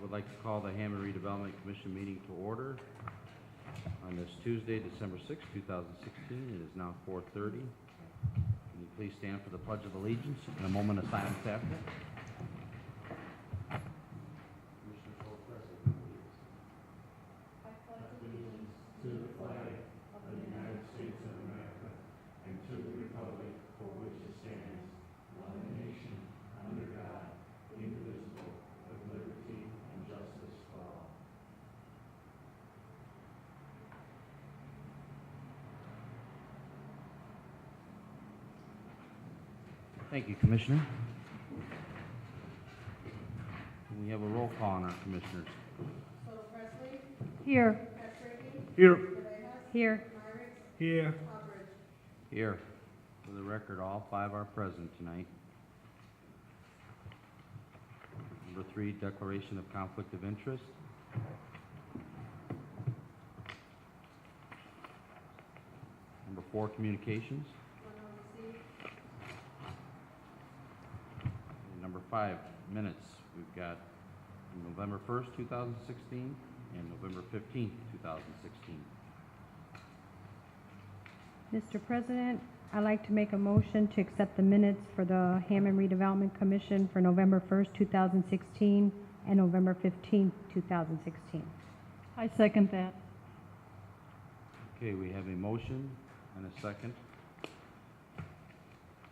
I would like to call the Hammond Redevelopment Commission meeting to order on this Tuesday, December 6, 2016. It is now 4:30. Can you please stand for the Pledge of Allegiance and a moment of silence after? Thank you, Commissioner. Can we have a roll call on our commissioners? Here. Here. Here. Here. Here. For the record, all 5 are present tonight. Number 3, declaration of conflict of interest. Number 4, communications. And number 5, minutes. We've got November 1st, 2016 and November 15th, 2016. Mr. President, I'd like to make a motion to accept the minutes for the Hammond Redevelopment Commission for November 1st, 2016 and November 15th, 2016. I second that. Okay, we have a motion and a second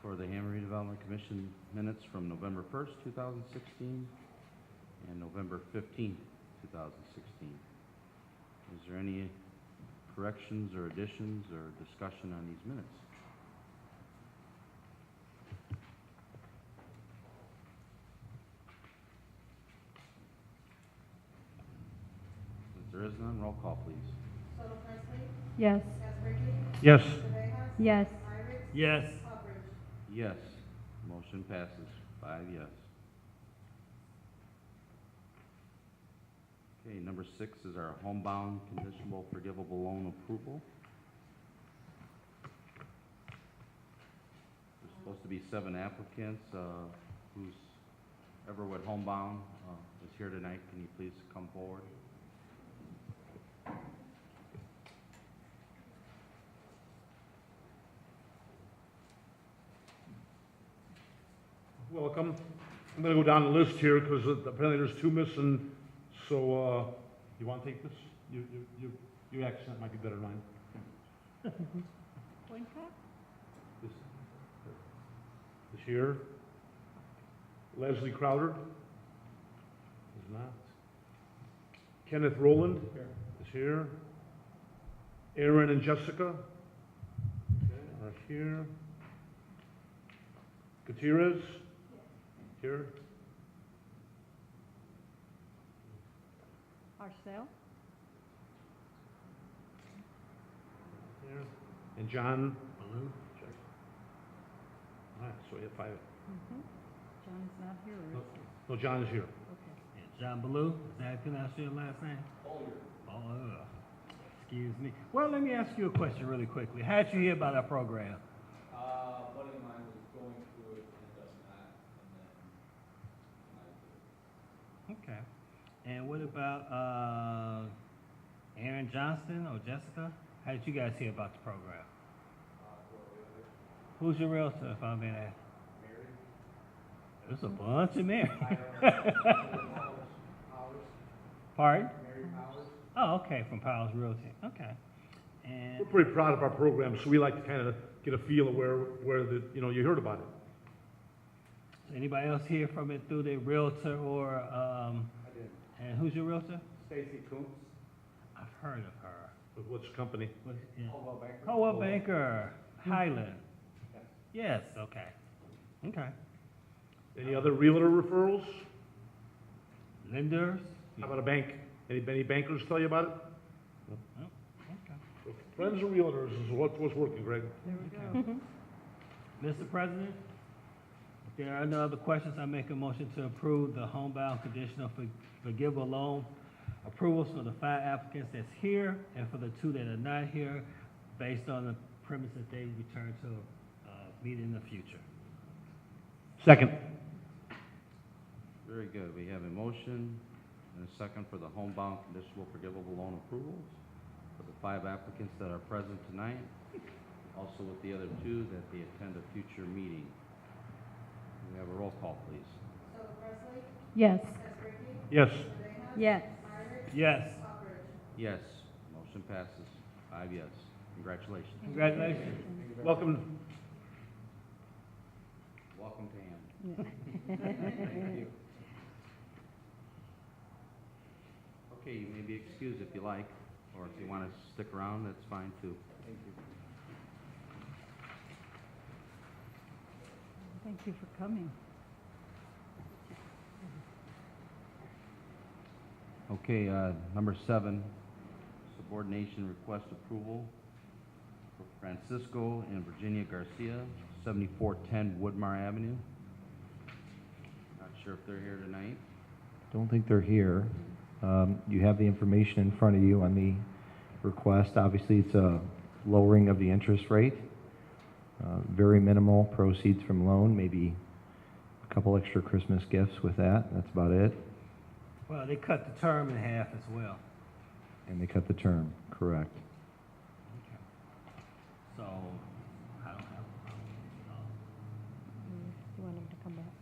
for the Hammond Redevelopment Commission minutes from November 1st, 2016 and November 15th, 2016. Is there any corrections or additions or discussion on these minutes? If there is none, roll call, please. Yes. Yes. Yes. Yes. Yes. Motion passes 5 yes. Okay, number 6 is our homebound conditional forgivable loan approval. There's supposed to be 7 applicants. Who's ever with homebound is here tonight. Can you please come forward? Welcome. I'm going to go down the list here because apparently there's 2 missing. So you want to take this? Your accent might be better than mine. This here. Leslie Crowder is not. Kenneth Rowland is here. Aaron and Jessica are here. Gutierrez here. Arcel? Here. And John Baloo. All right, so we have 5. John's not here, or is he? No, John is here. Okay. John Ballou, is that how you pronounce your last name? Bowyer. Excuse me. Well, let me ask you a question really quickly. How did you hear about our program? A buddy of mine was going through it and does not, and then Okay. And what about Aaron Johnston or Jessica? How did you guys hear about the program? Who's your realtor, if I'm being asked? There's a bunch of Mary. Pardon? Oh, okay, from Powell's Realty. Okay. And We're pretty proud of our program, so we like to kind of get a feel of where the you heard about it. anybody else hear from it through their realtor or I did. and who's your realtor? Stacy Coombs. I've heard of her. What's the company? Coldwell Banker. Coldwell Banker, Highland. Yes, okay. Okay. Any other realtor referrals? Lenders? How about a bank? Any bankers tell you about it? Oh, okay. So friends of realtors is what's working, Greg. There we go. Mr. President, if there are no other questions, I make a motion to approve the homebound conditional forgivable loan approvals for the 5 applicants that's here and for the 2 that are not here, based on the premise that they return to meet in the future. Second. Very good. We have a motion and a second for the homebound conditional forgivable loan approvals for the 5 applicants that are present tonight, also with the other 2 that they attend a future meeting. Can we have a roll call, please? Yes. Yes. Yes. Yes. Yes, motion passes. 5 yes. Congratulations. Congratulations. Welcome. Welcome to Hammond. Okay, you may be excused if you like, or if you want to stick around, that's fine too. Thank you for coming. Okay, number 7, subordination request approval for Francisco and Virginia Garcia, 7410 Woodmar Avenue. Not sure if they're here tonight. Don't think they're here. You have the information in front of you on the request. Obviously, it's a lowering of the interest rate. Very minimal proceeds from loan, maybe a couple extra Christmas gifts with that. That's about it. Well, they cut the term in half as well. And they cut the term, correct. So, I don't have a problem with You want him to come back?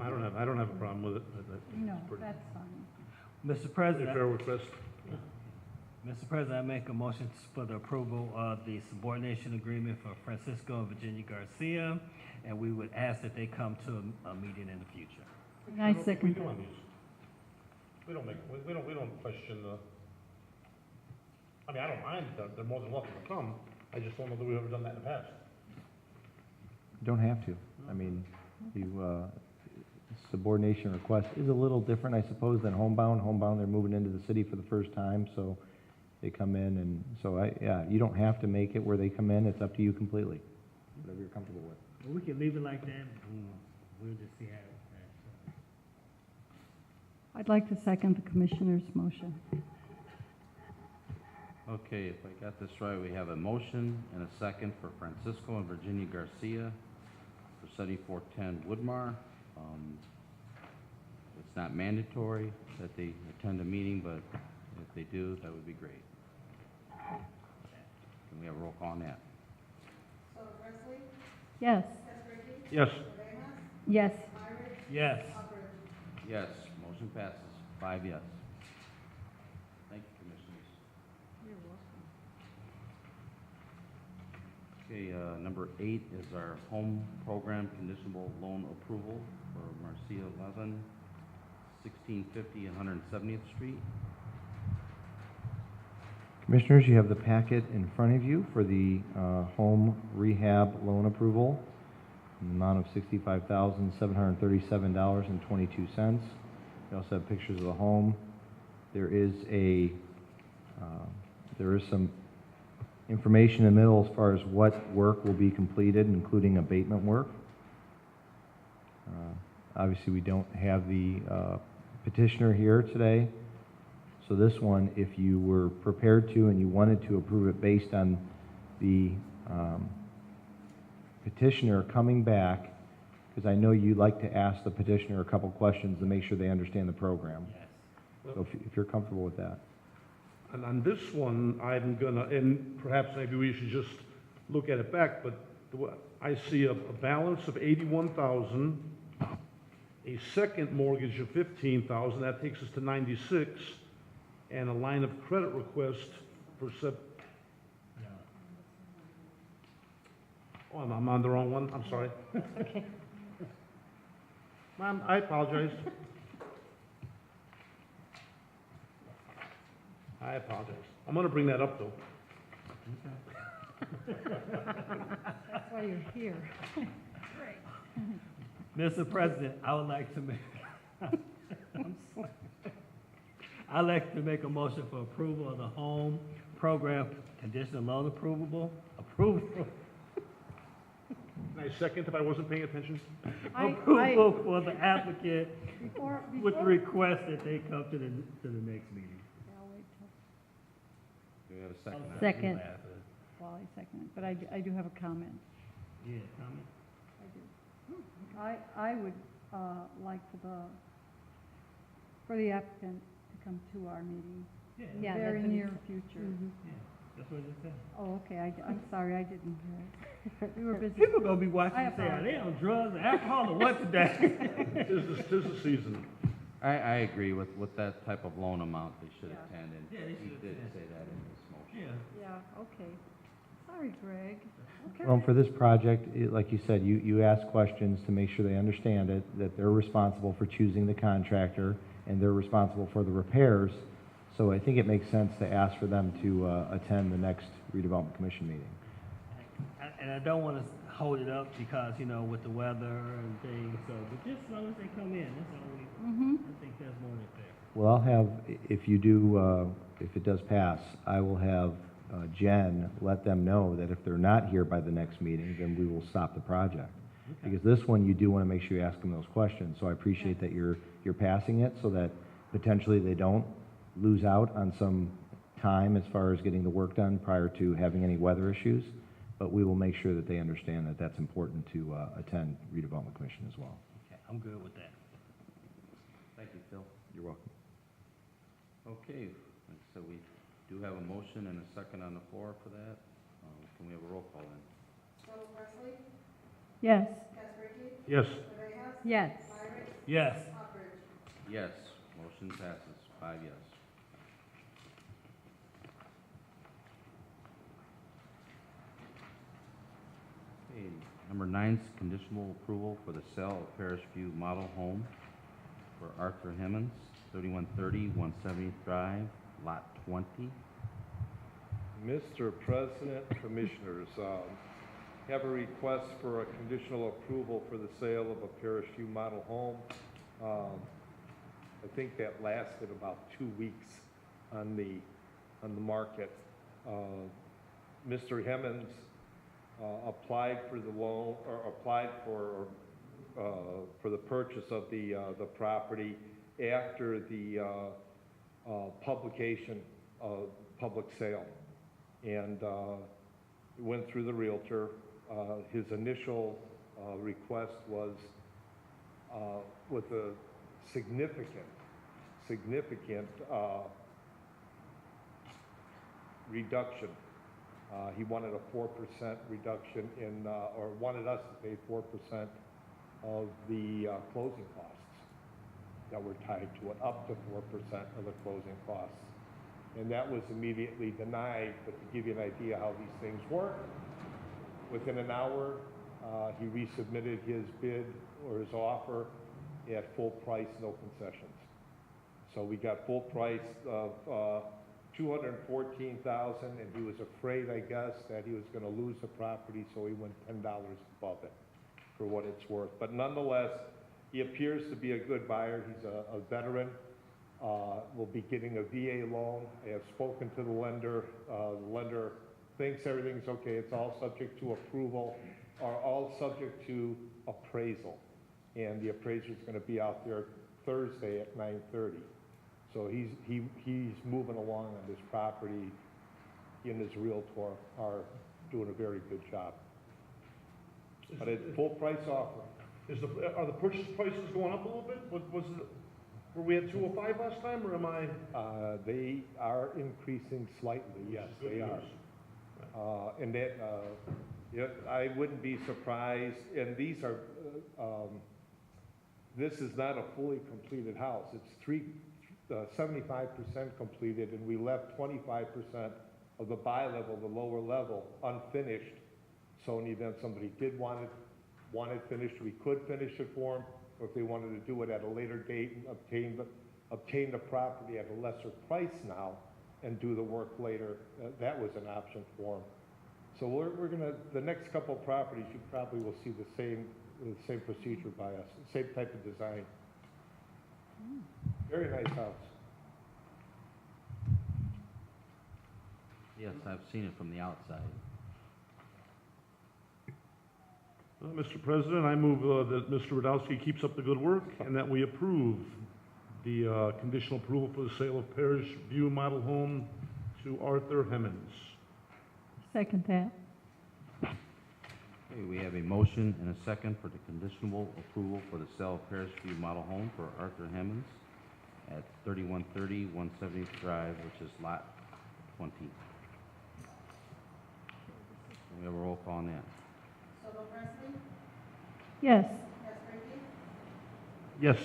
I don't have a problem with it. No, pretty- that's fine. it. Mr. Pretty President, fair request. Mr. President, I make a motion for the approval of the subordination agreement for Francisco and Virginia Garcia, and we would ask that they come to a meeting in the future. I What do we second do that. on these? We don't question the, I mean, I don't mind, they're more than welcome to come. I just don't know that we've ever done that in the past. You don't have to. I mean, subordination request is a little different, I suppose, than homebound. Homebound, they're moving into the city for the first time, so they come in, and so yeah, you don't have to make it where they come in. It's up to you completely, whatever you're comfortable with. Well, we can leave it like that, and we'll just see how it. I'd like to second the commissioner's motion. Okay, if I got this right, we have a motion and a second for Francisco and Virginia Garcia for 7410 Woodmar. It's not mandatory that they attend a meeting, but if they do, that would be great. Can we have a roll call on that? Yes. Yes. Yes. Yes. Yes, motion passes. 5 yes. Thank you, Commissioners. You're welcome. Okay, number 8 is our home program conditional loan approval for Marcia 11, 1650 and 170th Street. Commissioners, you have the packet in front of you for the home rehab loan approval in the amount of $65,737.22. We also have pictures of the home. There is some information in the middle as far as what work will be completed, including abatement work. Obviously, we don't have the petitioner here today. So this one, if you were prepared to and you wanted to approve it based on the petitioner coming back, because I know you like to ask the petitioner a couple questions to make sure they understand the program. Yes. So if you're comfortable with that. And on this one, I'm gonna, and perhaps maybe we should just look at it back, but I see a balance of 81,000, a second mortgage of 15,000, that takes us to 96, and a line of credit request for oh, I'm on the wrong one, I'm sorry. Okay. Ma'am, I apologize. I apologize. I'm gonna bring that up, though. That's why you're here. Mr. President, I would like to make, I'd like to make a motion for approval of the home program conditional loan approval. Can I second if I wasn't paying attention? Approval for the applicant with the Before, request that they come to the next meeting. I'll wait till Do we have a second? Second. Wally seconded, but I do have a comment. Yeah, comment? I would like for the applicant to come to our meeting, Yeah, Yeah, very that's what he near said. future. Mhm. yeah, that's what it said. Oh, okay, I'm sorry, I didn't hear it. We were busy. People gonna be watching I and say, are they apologize. on drugs or alcohol or what today? Tis the season. I agree with that type of loan amount, they should Yeah. attend, and Yeah, they he should did attend. say that in his motion. Yeah. Yeah, okay. Sorry, Greg. Okay. Well, for this project, like you said, you ask questions to make sure they understand it, that they're responsible for choosing the contractor, and they're responsible for the repairs. So I think it makes sense to ask for them to attend the next redevelopment commission meeting. And I don't wanna hold it up because, you know, with the weather and things, so, but just as long as they come in, that's all we, Mm-hmm. I think that's more than fair. Well, I'll have, if you do, if it does pass, I will have Jen let them know that if they're not here by the next meeting, then we will stop the project. Because this one, you do want to make sure you ask them those questions. So I appreciate that you're passing it so that potentially they don't lose out on some time as far as getting the work done prior to having any weather issues. But we will make sure that they understand that that's important to attend redevelopment commission as well. Okay, I'm good with that. Thank you, Phil. You're welcome. Okay, like I said, we do have a motion and a second on the floor for that. Can we have a roll call then? Yes. Yes. Yes. Yes. Yes, motion passes, 5 yes. Okay, number 9 is conditional approval for the sale of Parish View Model Home for Arthur Hammond, 3130 170th Drive, Lot 20. Mr. President, Commissioners, have a request for a conditional approval for the sale of a Parish View model home. I think that lasted about 2 weeks on the market. Mr. Hammond applied for the loan, or applied for the purchase of the property after the publication of public sale. And went through the Realtor. His initial request was with a significant reduction. He wanted a 4% reduction in, or wanted us to pay 4% of the closing costs that were tied to it, up to 4% of the closing costs. And that was immediately denied, but to give you an idea how these things work, within an hour, he resubmitted his bid or his offer at full price, no concessions. So we got full price of $214,000, and he was afraid, I guess, that he was gonna lose the property, so he went $10 above it for what it's worth. But nonetheless, he appears to be a good buyer. He's a veteran. Will be getting a VA loan. I have spoken to the lender. The lender thinks everything's okay. It's all subject to approval, or all subject to appraisal. And the appraiser's gonna be out there Thursday at 9:30. So he's moving along on this property. He and his Realtor are doing a very good job. But it's full price offer. Are the purchase prices going up a little bit? Were we at 205 last time, or am I? They are increasing slightly, yes, they are. And that, yeah, I wouldn't be surprised, and these are, this is not a fully completed house. It's 75% completed, and we left 25% of the bi-level, the lower level, unfinished. So in the event somebody did want it finished, we could finish it for them, or if they wanted to do it at a later date and obtain the property at a lesser price now and do the work later, that was an option for them. So we're gonna, the next couple of properties, you probably will see the same procedure by us, same type of design. Very nice house. Yes, I've seen it from the outside. Mr. President, I move that Mr. Radowski keeps up the good work and that we approve the conditional approval for the sale of Parish View Model Home to Arthur Hammond. Second that. Okay, we have a motion and a second for the conditional approval for the sale of Parish View Model Home for Arthur Hammond at 3130 170th Drive, which is lot 20. Can we have a roll call on that? Yes. Yes.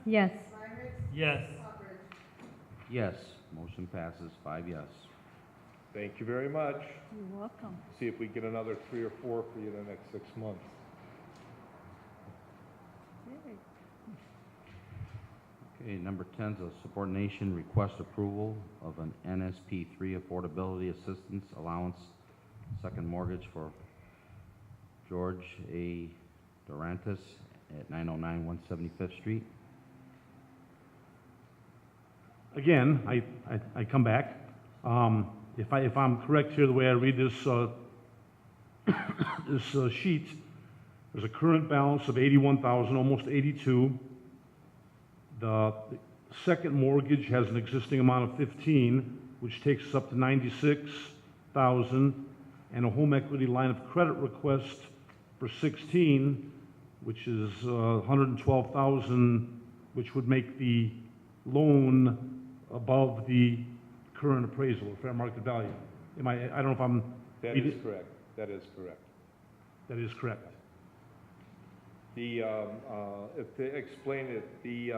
Yes. Yes. Yes, motion passes 5 yes. Thank you very much. You're welcome. See if we get another 3 or 4 for you in the next 6 months. Yay. Okay, number 10 is a subordination request approval of an NSP 3 affordability assistance allowance second mortgage for George A. Durantis at 909 175th Street. Again, I come back. If I'm correct here, the way I read this, this sheet, there's a current balance of 81,000, almost 82. The second mortgage has an existing amount of 15, which takes us up to 96,000, and a home equity line of credit request for 16, which is 112,000, which would make the loan above the current appraisal or fair market value. I don't know if I'm... That is correct. That is correct. That is correct. The, to explain it, the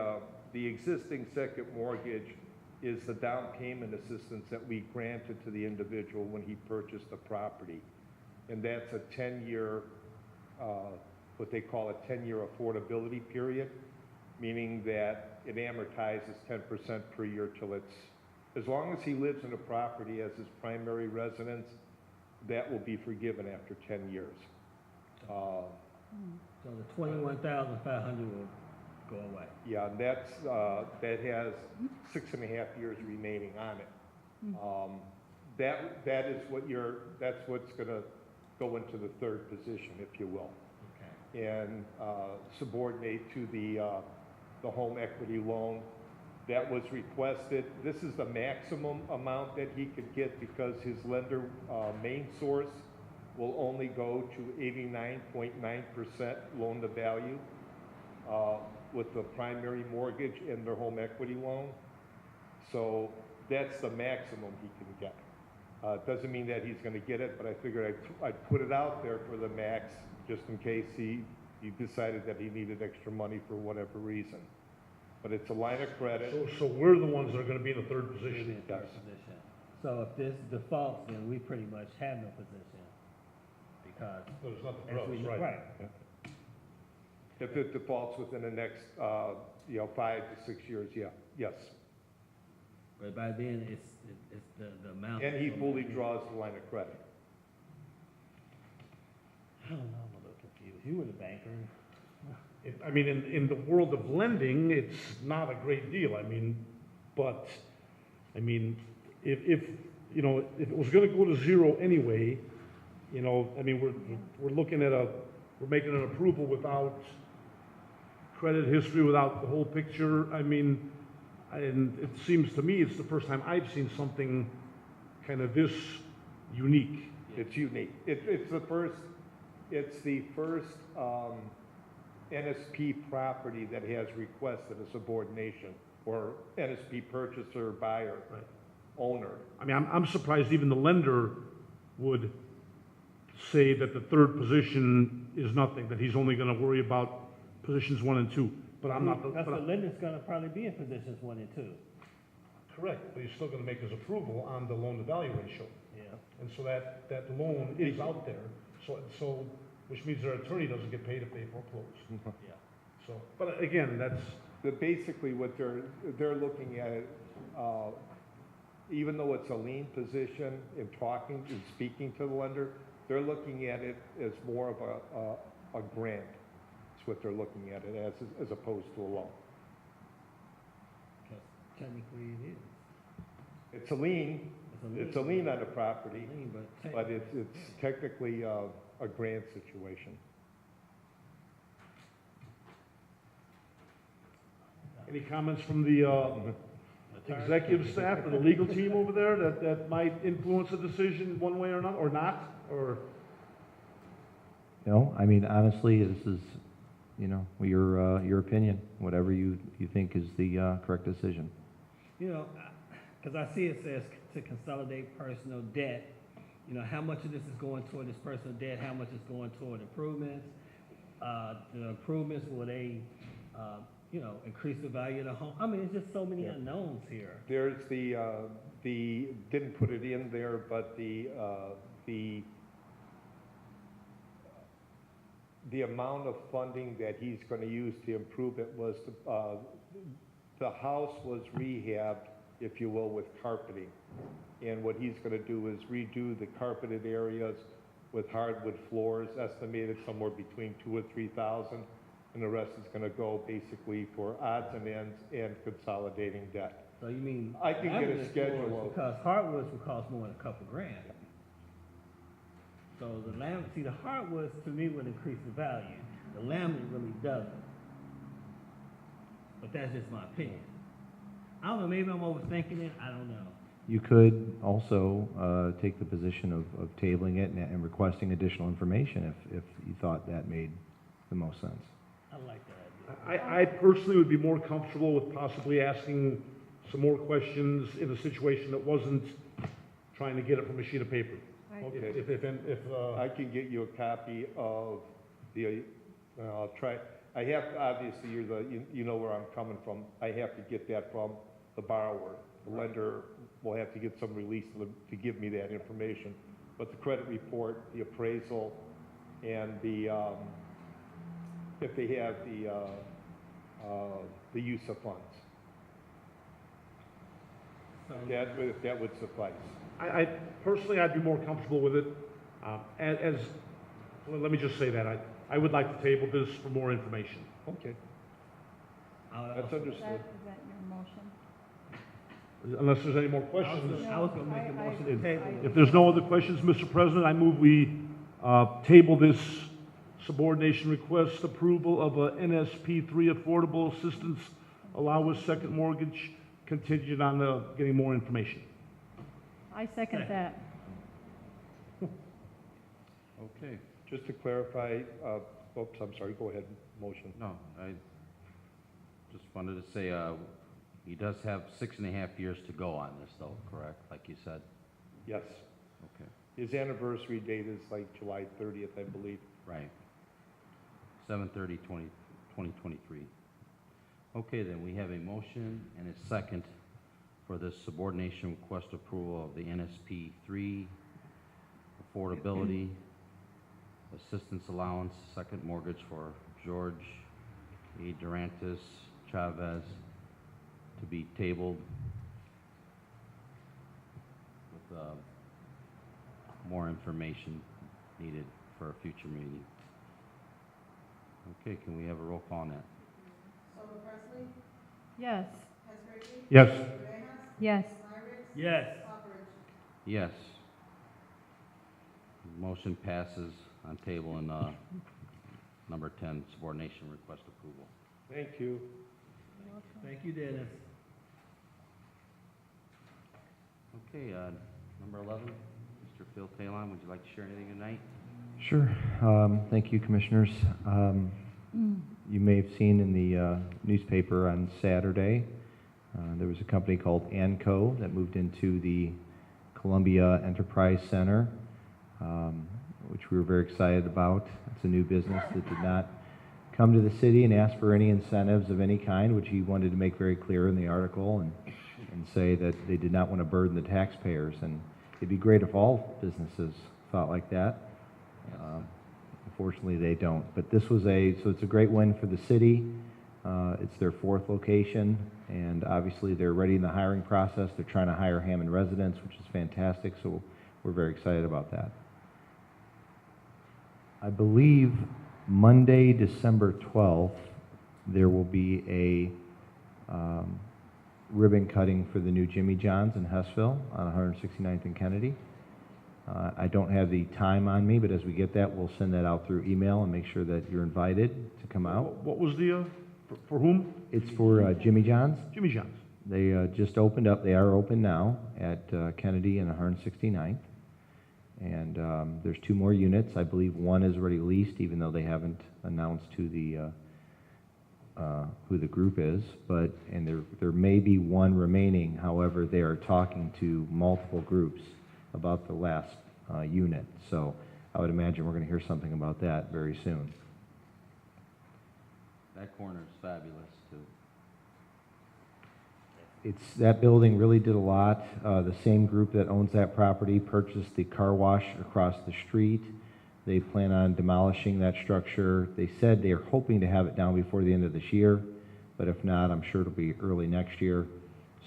existing second mortgage is the down payment assistance that we granted to the individual when he purchased the property. And that's a 10-year, what they call a 10-year affordability period, meaning that it amortizes 10% per year till it's, as long as he lives in the property as his primary residence, that will be forgiven after 10 years. So the 21,500 will go away. Yeah, and that's, that has 6.5 years remaining on it. That is what that's what's gonna go into the third position, if you will. Okay. And subordinate to the home equity loan that was requested. This is the maximum amount that he could get because his lender, main source, will only go to 89.9% loan to value with the primary mortgage and their home equity loan. So that's the maximum he can get. It doesn't mean that he's gonna get it, but I figured I'd put it out there for the max just in case he decided that he needed extra money for whatever reason. But it's a line of credit. So we're the ones that are going to be in the third position. Yes. So if this defaults, then we pretty much have no position because. There's nothing as for us, we- right? Right. If it defaults within the next, 5 to 6 years, yeah, yes. But by then, it's the amount. And he fully draws the line of credit. I don't know, I'm a little confused. You were the banker. I mean, in the world of lending, it's not a great deal. I mean, but, I mean, if you know, if it was gonna go to zero anyway, you know, I mean, we're looking at we're making an approval without credit history, without the whole picture. I mean, and it seems to me it's the first time I've seen something kind of this unique. It's unique. It's the first NSP property that has requested a subordination, or NSP purchaser, buyer, Right. owner. I mean, I'm surprised even the lender would say that the third position is nothing, that he's only gonna worry about positions 1 and 2. But I'm not, That's the lender's gonna probably be in positions 1 and 2. correct, but he's still gonna make his approval on the loan to value ratio. Yeah. And so that loan is out there, so, which means their attorney doesn't get paid if they foreclose. Yeah. So, but again, that's, Basically, what they're looking at it, even though it's a lien position, in talking and speaking to the lender, they're looking at it as more of a grant. That's what they're looking at it as opposed to a loan. Because technically it is. It's a lien. It's a lien on the property, Lien, but it's technically a grant situation. any comments from the executive staff or the legal team over there that might influence a decision one way or another, or not, or? No, I mean, honestly, this is you know, your opinion, whatever you think is the correct decision. You know, because I see it says to consolidate personal debt. You know, how much of this is going toward this personal debt? How much is going toward improvements? The improvements, will they, you know, increase the value of the home? I mean, it's just so many unknowns here. There's didn't put it in there, but the amount of funding that he's gonna use to improve it was, the house was rehabbed, if you will, with carpeting. And what he's gonna do is redo the carpeted areas with hardwood floors, estimated somewhere between $2,000 or $3,000. And the rest is gonna go basically for odds and ends and consolidating debt. So you mean? I can get a laminate schedule floors, of- because hardwoods would cost more than a couple grand. So the laminate, see, the hardwoods to me would increase the value. The laminate really doesn't. But that's just my opinion. I don't know, maybe I'm overthinking it, I don't know. You could also take the position of tabling it and requesting additional information if you thought that made the most sense. I like that idea. I personally would be more comfortable with possibly asking some more questions in a situation that wasn't trying to get it from a sheet of paper. Okay. If I can get you a copy of the, I'll try, I have, obviously, you know where I'm coming from. I have to get that from the borrower. The lender will have to get some release to give me that information. But the credit report, the appraisal, and the, if they have the use of funds. That would suffice. I personally, I'd be more comfortable with it. Well, let me just say that I would like to table this for more information. Okay, I that's was- understood. Is that your motion? Unless there's any more I was questions. gonna make a motion to table it. If there's no other questions, Mr. President, I move we table this subordination request approval of a NSP3 affordable assistance allowance second mortgage contingent on getting more information. I second that. Okay, Just to clarify, oops, I'm sorry, go ahead, motion. no, I just wanted to say, he does have 6.5 years to go on this though, correct, like you said? Yes. Okay, His anniversary date is like July 30th, I believe. right. 7/30/2023. Okay, then we have a motion and a second for this subordination request approval of the NSP3 affordability assistance allowance, second mortgage for George E. Durantis Chavez to be tabled with more information needed for a future meeting. Okay, can we have a roll call on that? Yes. Yes. Yes. Yes. Yes. Motion passes on table in number 10, subordination request approval. Thank you. Thank you, Dennis. Okay, number 11, Mr. Phil Talon, would you like to share anything tonight? Sure. Thank you, Commissioners. You may have seen in the newspaper on Saturday, there was a company called ANCO that moved into the Columbia Enterprise Center, which we were very excited about. It's a new business that did not come to the city and ask for any incentives of any kind, which he wanted to make very clear in the article and say that they did not want to burden the taxpayers. And it'd be great if all businesses thought like that. Unfortunately, they don't. But this was so it's a great win for the city. It's their 4th location, and obviously they're ready in the hiring process. They're trying to hire Hammond residents, which is fantastic, so we're very excited about that. I believe Monday, December 12th, there will be a ribbon cutting for the new Jimmy John's in Hessville on 169th and Kennedy. I don't have the time on me, but as we get that, we'll send that out through email and make sure that you're invited to come out. What was the, for whom? It's for Jimmy John's. Jimmy John's. They just opened up. They are open now at Kennedy and 169th. And there's 2 more units. I believe one is already leased, even though they haven't announced who the who the group is, and there may be one remaining. However, they are talking to multiple groups about the last unit. So I would imagine we're going to hear something about that very soon. That corner is fabulous, too. That building really did a lot. The same group that owns that property purchased the car wash across the street. They plan on demolishing that structure. They said they are hoping to have it down before the end of this year, but if not, I'm sure it'll be early next year.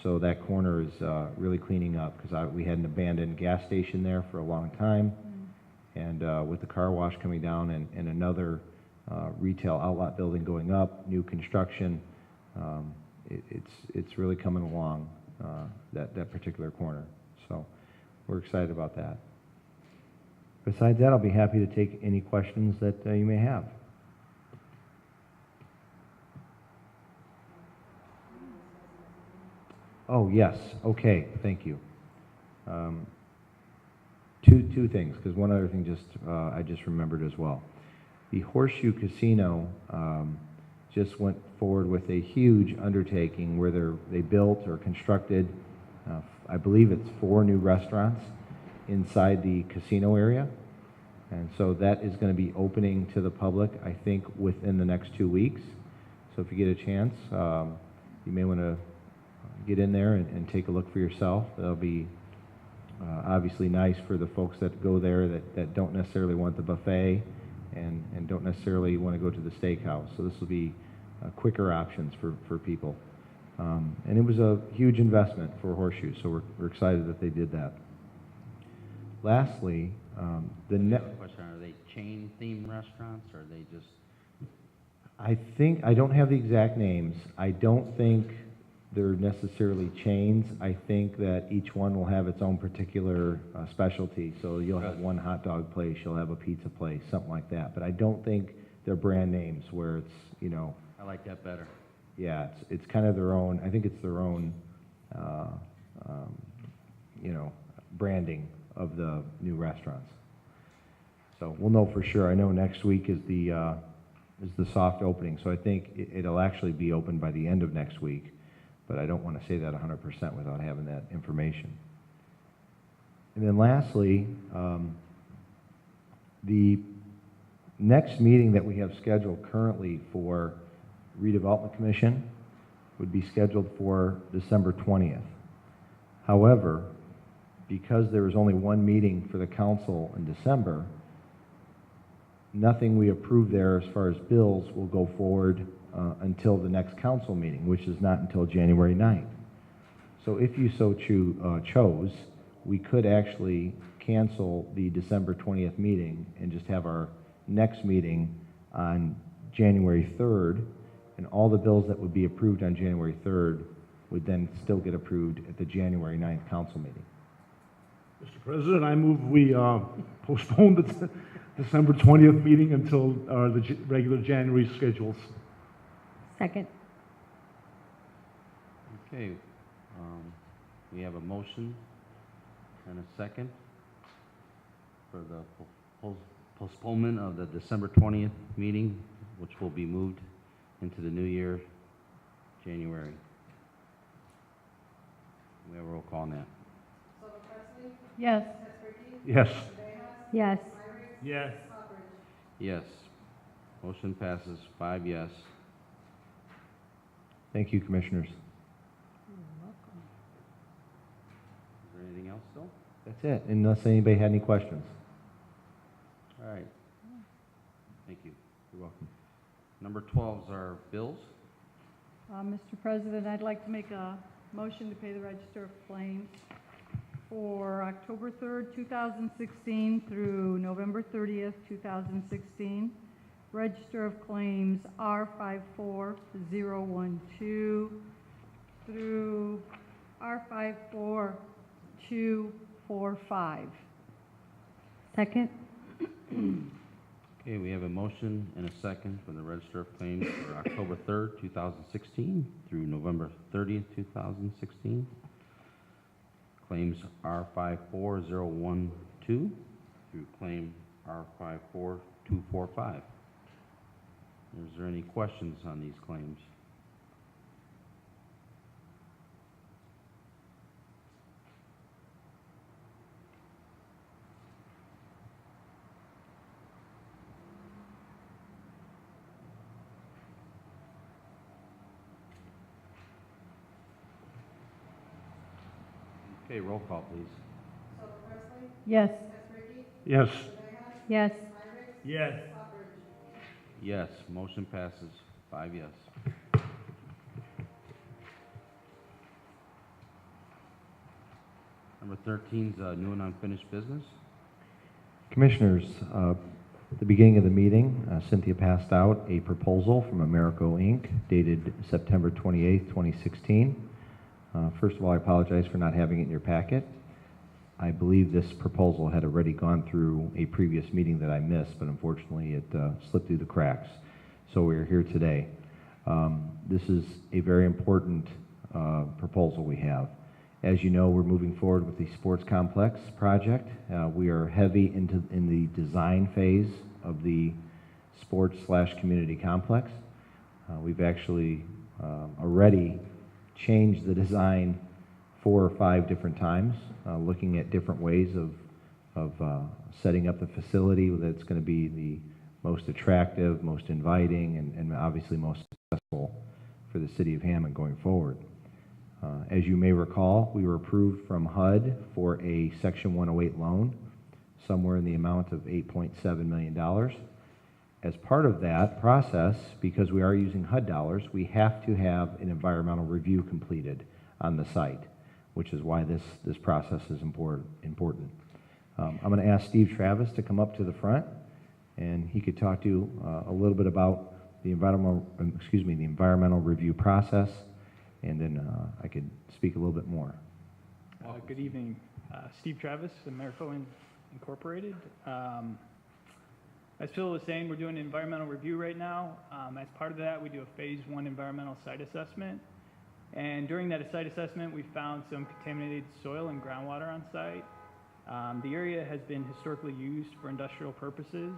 So that corner is really cleaning up, because we had an abandoned gas station there for a long time. And with the car wash coming down and another retail outlet building going up, new construction, it's really coming along, that particular corner. So we're excited about that. Besides that, I'll be happy to take any questions that you may have. Oh, yes. Okay, thank you. Two things, because one other thing I just remembered as well. The Horseshoe Casino just went forward with a huge undertaking where they built or constructed, I believe it's 4 new restaurants inside the casino area. And so that is going to be opening to the public, I think, within the next 2 weeks. So if you get a chance, you may want to get in there and take a look for yourself. That'll be obviously nice for the folks that go there that don't necessarily want the buffet and don't necessarily want to go to the steakhouse. So this will be quicker options for people. And it was a huge investment for Horseshoe, so we're excited that they did that. Lastly, I have a question. Are they chain-themed restaurants, or are they just... I don't have the exact names. I don't think they're necessarily chains. I think that each one will have its own particular specialty. So you'll have one hot dog place, you'll have a pizza place, something like that. But I don't think they're brand names where it's, I like that better. Yeah, it's kind of their own, I think it's their own, branding of the new restaurants. So we'll know for sure. I know next week is the soft opening, so I think it'll actually be open by the end of next week, but I don't want to say that 100% without having that information. And then lastly, the next meeting that we have scheduled currently for Redevelopment Commission would be scheduled for December 20th. However, because there is only one meeting for the council in December, nothing we approve there as far as bills will go forward until the next council meeting, which is not until January 9th. So if you so chose, we could actually cancel the December 20th meeting and just have our next meeting on January 3rd, and all the bills that would be approved on January 3rd would then still get approved at the January 9th council meeting. Mr. President, I move we postpone the December 20th meeting until the regular January schedules. Second. Okay, we have a motion and a second for the postponement of the December 20th meeting, which will be moved into the new year, January. We have a roll call on that. Yes. Yes. Yes. Yes. Yes. Motion passes 5 yes. Thank you, Commissioners. Is there anything else still? That's it, unless anybody had any questions. All right. Thank you. You're welcome. Number 12 is our bills. Mr. President, I'd like to make a motion to pay the Register of Claims for October 3rd, 2016 through November 30th, 2016. Register of Claims R54012 through R54245. Second. Okay, we have a motion and a second for the Register of Claims for October 3rd, 2016 through November 30th, 2016. Claims R54012 through claim R54245. Is there any questions on these claims? Okay, roll call, please. Yes. Yes. Yes. Yes. Yes, motion passes, 5 yes. Number 13 is new and unfinished business. Commissioners, at the beginning of the meeting, Cynthia passed out a proposal from Americo Inc. dated September 28th, 2016. First of all, I apologize for not having it in your packet. I believe this proposal had already gone through a previous meeting that I missed, but unfortunately it slipped through the cracks. So we're here today. This is a very important proposal we have. As you know, we're moving forward with the sports complex project. We are heavy in the design phase of the sports/community complex. We've actually already changed the design 4 or 5 different times, looking at different ways of setting up the facility that's going to be the most attractive, most inviting, and obviously most successful for the city of Hammond going forward. As you may recall, we were approved from HUD for a Section 108 loan, somewhere in the amount of $8.7 million. As part of that process, because we are using HUD dollars, we have to have an environmental review completed on the site, which is why this process is important. I'm going to ask Steve Travis to come up to the front, and he could talk to you a little bit about the environmental review process, and then I could speak a little bit more. Good evening. Steve Travis, Americo Incorporated. As Phil was saying, we're doing an environmental review right now. As part of that, we do a phase 1 environmental site assessment. And during that site assessment, we found some contaminated soil and groundwater on site. The area has been historically used for industrial purposes.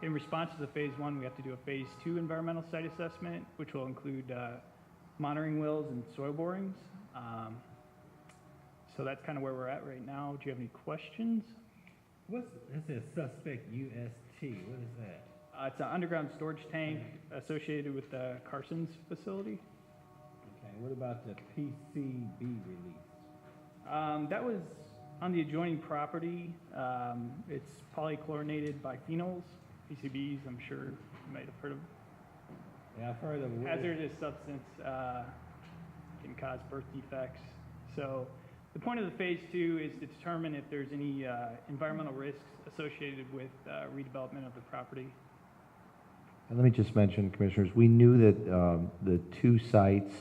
In response to the phase 1, we have to do a phase 2 environmental site assessment, which will include monitoring wells and soil borings. So that's kind of where we're at right now. Do you have any questions? It says suspect UST, what is that? It's an underground storage tank associated with the Carson's facility. Okay, what about the PCB release? That was on the adjoining property. It's polychlorinated biphenyls, PCBs, I'm sure you might have heard of. Yeah, I've heard of Hazardous substance can cause birth defects. So the point of the phase 2 is to determine if there's any environmental risks associated with redevelopment of the property. And let me just mention, Commissioners, we knew that the 2 sites,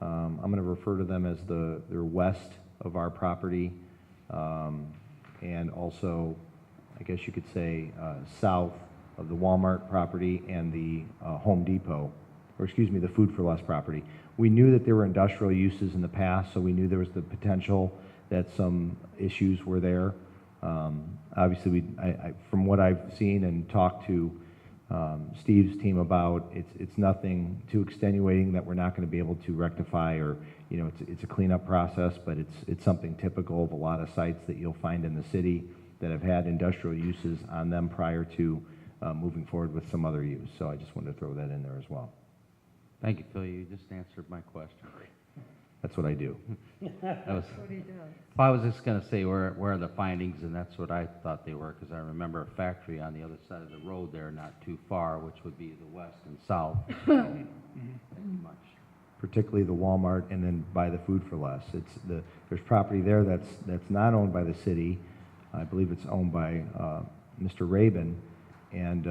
I'm going to refer to them as they're west of our property, and also, I guess you could say, south of the Walmart property and the Home Depot, or excuse me, the Food for Less property. We knew that there were industrial uses in the past, so we knew there was the potential that some issues were there. Obviously, from what I've seen and talked to Steve's team about, it's nothing too extenuating that we're not going to be able to rectify, or it's a cleanup process, but it's something typical of a lot of sites that you'll find in the city that have had industrial uses on them prior to moving forward with some other use. So I just wanted to throw that in there as well. Thank you, Phil. You just answered my question. That's what I do. That was, What he does. well, I was just going to say where are the findings, and that's what I thought they were, because I remember a factory on the other side of the road there, not too far, which would be the west and south. So, thank you much. Particularly the Walmart, and then by the Food for Less. There's property there that's not owned by the city. I believe it's owned by Mr. Rabin, and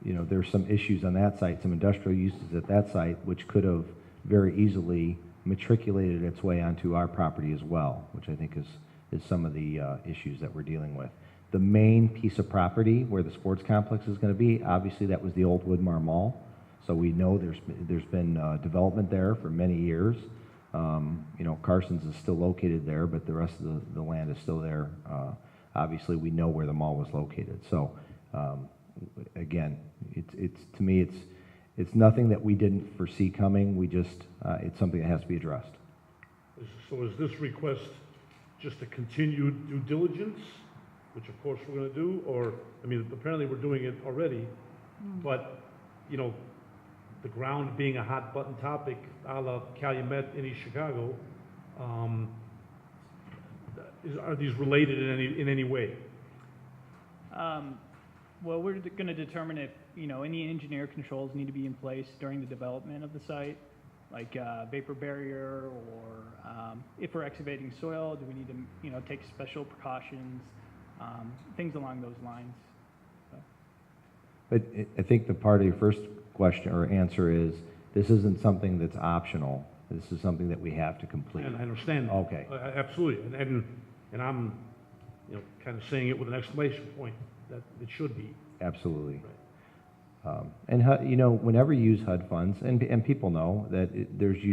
there's some issues on that site, some industrial uses at that site, which could have very easily matriculated its way onto our property as well, which I think is some of the issues that we're dealing with. The main piece of property where the sports complex is going to be, obviously that was the old Woodmar Mall, so we know there's been development there for many years. Carson's is still located there, but the rest of the land is still there. Obviously, we know where the mall was located. So again, to me, it's nothing that we didn't foresee coming. We just, it's something that has to be addressed. So is this request just a continued due diligence, which of course we're gonna do, or, I mean, apparently we're doing it already, but, you know, the ground being a hot button topic, a la Calumet in East Chicago, are these related in any way? Well, we're going to determine if, you know, any engineer controls need to be in place during the development of the site, like vapor barrier, or if we're excavating soil, do we need to, you know, take special precautions, things along those lines. So. But I think the part of your first question or answer is, this isn't something that's optional. This is something that we have to complete. And I understand. Okay. Absolutely, and I'm, you know, kind of saying it with an exclamation point, that it should be. Absolutely. Right. And you know, whenever you use HUD funds, and people know that there's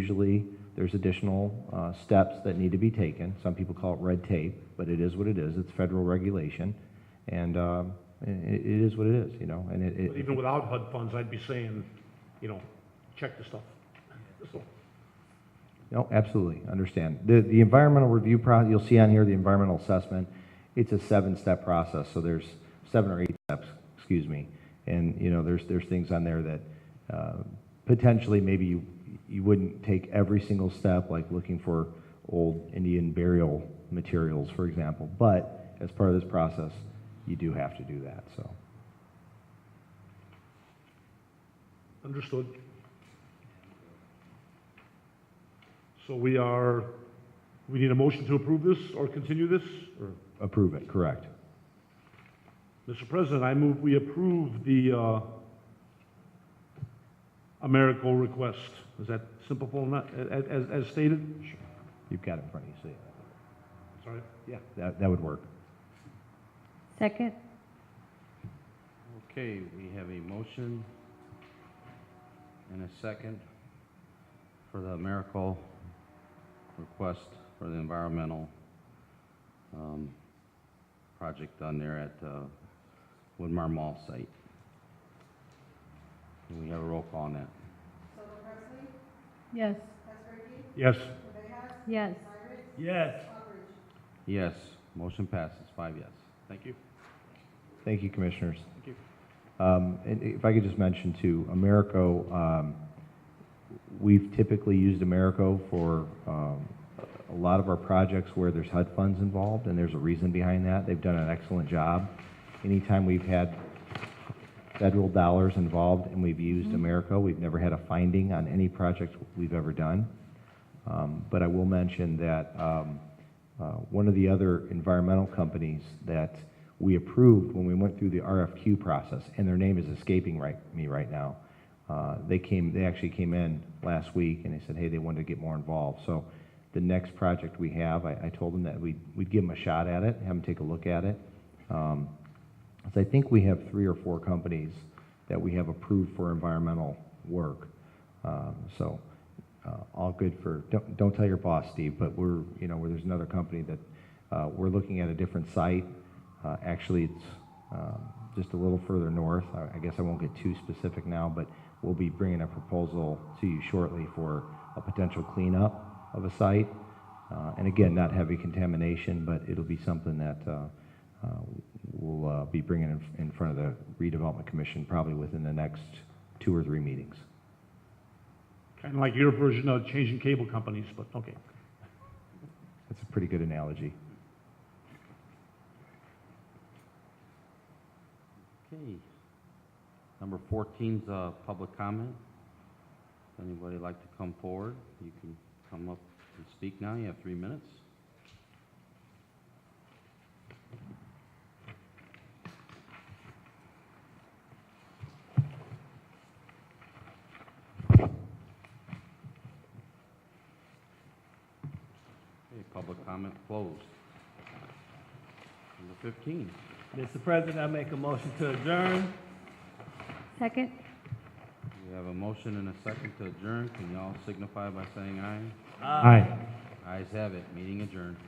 additional steps that need to be taken. Some people call it red tape, but it is what it is. It's federal regulation, and it is what it is, you know. And But even without HUD funds, I'd be saying, you know, check the stuff. So, no, absolutely, understand. The environmental review process, you'll see on here the environmental assessment, it's a 7-step process, so there's 7 or 8 steps, excuse me. And, you know, there's things on there that potentially maybe you wouldn't take every single step, like looking for old Indian burial materials, for example. But as part of this process, you do have to do that, so. understood. So we need a motion to approve this or continue this, or? Approve it, correct. Mr. President, I move we approve the AmeriCorps request. Is that simple enough, as stated? Sure. You've got it in front of you, see. Sorry? Yeah, that would work. Second? Okay, we have a motion and a second for the AmeriCorps request for the environmental project done there at Woodmar Mall site. And we have a roll call on that. Yes. Yes. Yes. Yes. Yes, motion passes, 5 yes. Thank you. Thank you, Commissioners. Thank you. And if I could just mention too, AmeriCorps, we've typically used AmeriCorps for a lot of our projects where there's HUD funds involved, and there's a reason behind that. They've done an excellent job. Anytime we've had federal dollars involved and we've used AmeriCorps, we've never had a finding on any project we've ever done. But I will mention that one of the other environmental companies that we approved when we went through the RFQ process, and their name is escaping me right now. They actually came in last week and they said, hey, they wanted to get more involved. So the next project we have, I told them that we'd give them a shot at it, have them take a look at it. So I think we have 3 or 4 companies that we have approved for environmental work. So all good for, don't tell your boss, Steve, but where there's another company that we're looking at a different site. Actually, it's just a little further north. I guess I won't get too specific now, but we'll be bringing a proposal to you shortly for a potential cleanup of a site. And again, not heavy contamination, but it'll be something that we'll be bringing in front of the Redevelopment Commission probably within the next 2 or 3 meetings. Kind of like your version of changing cable companies, but okay. That's a pretty good analogy. Okay. Number 14 is public comment. If anybody would like to come forward, you can come up and speak now. You have 3 minutes. Okay, public comment closed. Number 15. Mr. President, I make a motion to adjourn. Second? We have a motion and a second to adjourn. Can you all signify by saying aye? Aye. Ayes have it. Meeting adjourned.